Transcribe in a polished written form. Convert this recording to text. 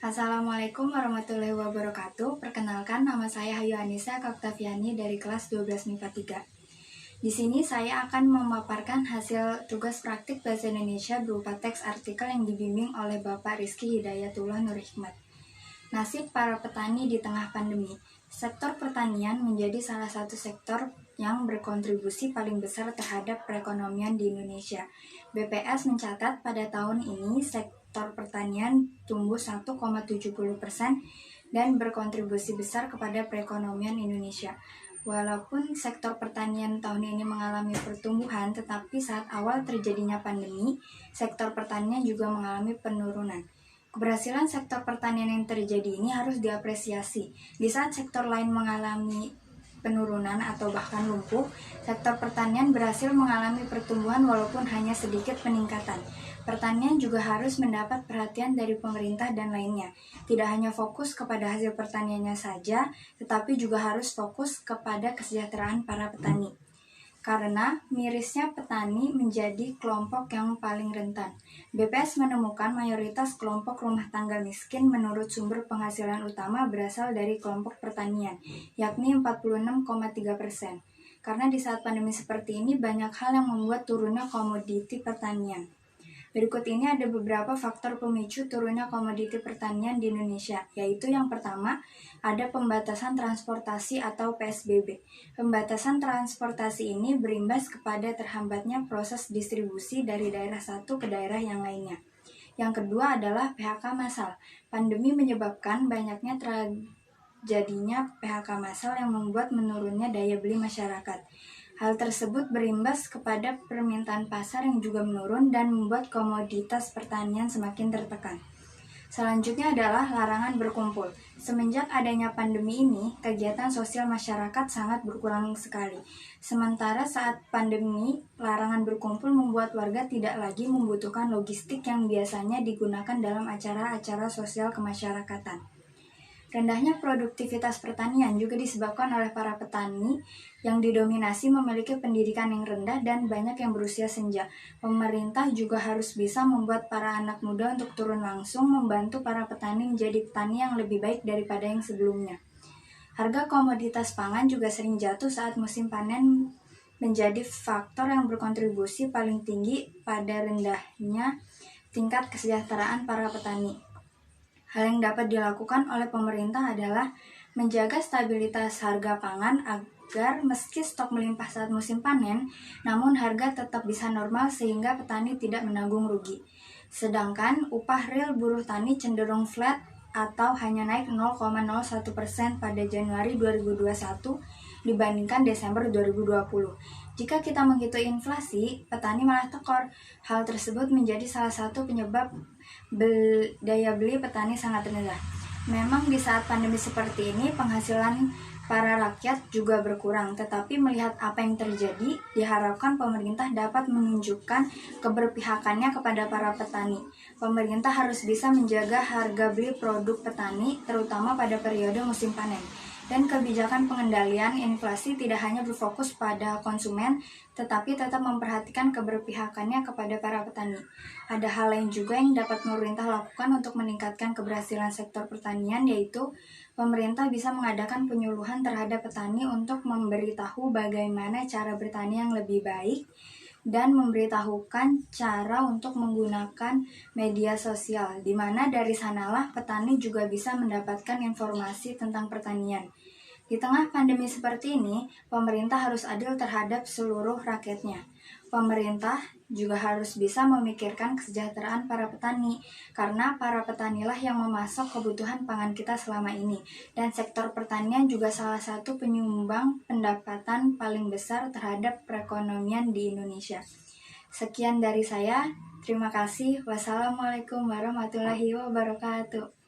Assalamualaikum warahmatullahi wabarakatuh. Perkenalkan, nama saya Hayu Anissa Oktaviani dari kelas 12 MIPA 3. Di sini saya akan memaparkan hasil tugas praktik Bahasa Indonesia berupa teks artikel yang dibimbing oleh Bapak Rizky Hidayatullah Nur Hikmat. Nasib para petani di tengah pandemi. Sektor pertanian menjadi salah satu sektor yang berkontribusi paling besar terhadap perekonomian di Indonesia. BPS mencatat pada tahun ini sektor pertanian tumbuh 1,70% dan berkontribusi besar kepada perekonomian Indonesia. Walaupun sektor pertanian tahun ini mengalami pertumbuhan, tetapi saat awal terjadinya pandemi, sektor pertanian juga mengalami penurunan. Keberhasilan sektor pertanian yang terjadi ini harus diapresiasi. Di saat sektor lain mengalami penurunan atau bahkan lumpuh, sektor pertanian berhasil mengalami pertumbuhan walaupun hanya sedikit peningkatan. Pertanian juga harus mendapat perhatian dari pemerintah dan lainnya. Tidak hanya fokus kepada hasil pertaniannya saja, tetapi juga harus fokus kepada kesejahteraan para petani. Karena mirisnya petani menjadi kelompok yang paling rentan. BPS menemukan mayoritas kelompok rumah tangga miskin menurut sumber penghasilan utama berasal dari kelompok pertanian, yakni 46,3%. Karena di saat pandemi seperti ini banyak hal yang membuat turunnya komoditi pertanian. Berikut ini ada beberapa faktor pemicu turunnya komoditi pertanian di Indonesia, yaitu yang pertama, ada pembatasan transportasi atau PSBB. Pembatasan transportasi ini berimbas kepada terhambatnya proses distribusi dari daerah satu ke daerah yang lainnya. Yang kedua adalah PHK massal. Pandemi menyebabkan banyaknya terjadinya PHK massal yang membuat menurunnya daya beli masyarakat. Hal tersebut berimbas kepada permintaan pasar yang juga menurun dan membuat komoditas pertanian semakin tertekan. Selanjutnya adalah larangan berkumpul. Semenjak adanya pandemi ini, kegiatan sosial masyarakat sangat berkurang sekali. Sementara saat pandemi, larangan berkumpul membuat warga tidak lagi membutuhkan logistik yang biasanya digunakan dalam acara-acara sosial kemasyarakatan. Rendahnya produktivitas pertanian juga disebabkan oleh para petani yang didominasi memiliki pendidikan yang rendah dan banyak yang berusia senja. Pemerintah juga harus bisa membuat para anak muda untuk turun langsung membantu para petani menjadi petani yang lebih baik daripada yang sebelumnya. Harga komoditas pangan juga sering jatuh saat musim panen, menjadi faktor yang berkontribusi paling tinggi pada rendahnya tingkat kesejahteraan para petani. Hal yang dapat dilakukan oleh pemerintah adalah menjaga stabilitas harga pangan agar meski stok melimpah saat musim panen, namun harga tetap bisa normal sehingga petani tidak menanggung rugi. Sedangkan upah real buruh tani cenderung flat atau hanya naik 0,01% pada Januari 2021 dibandingkan Desember 2020. Jika kita menghitung inflasi, petani malah tekor. Hal tersebut menjadi salah satu penyebab daya beli petani sangat rendah. Memang di saat pandemi seperti ini penghasilan para rakyat juga berkurang, tetapi melihat apa yang terjadi, diharapkan pemerintah dapat menunjukkan keberpihakannya kepada para petani. Pemerintah harus bisa menjaga harga beli produk petani, terutama pada periode musim panen. Dan kebijakan pengendalian inflasi tidak hanya berfokus pada konsumen, tetapi tetap memperhatikan keberpihakannya kepada para petani. Ada hal lain juga yang dapat pemerintah lakukan untuk meningkatkan keberhasilan sektor pertanian, yaitu pemerintah bisa mengadakan penyuluhan terhadap petani untuk memberitahu bagaimana cara bertani yang lebih baik dan memberitahukan cara untuk menggunakan media sosial, di mana dari sanalah petani juga bisa mendapatkan informasi tentang pertanian. Di tengah pandemi seperti ini, pemerintah harus adil terhadap seluruh rakyatnya. Pemerintah juga harus bisa memikirkan kesejahteraan para petani, karena para petanilah yang memasok kebutuhan pangan kita selama ini. Dan sektor pertanian juga salah satu penyumbang pendapatan paling besar terhadap perekonomian di Indonesia. Sekian dari saya, terima kasih. Wassalamualaikum warahmatullahi wabarakatuh.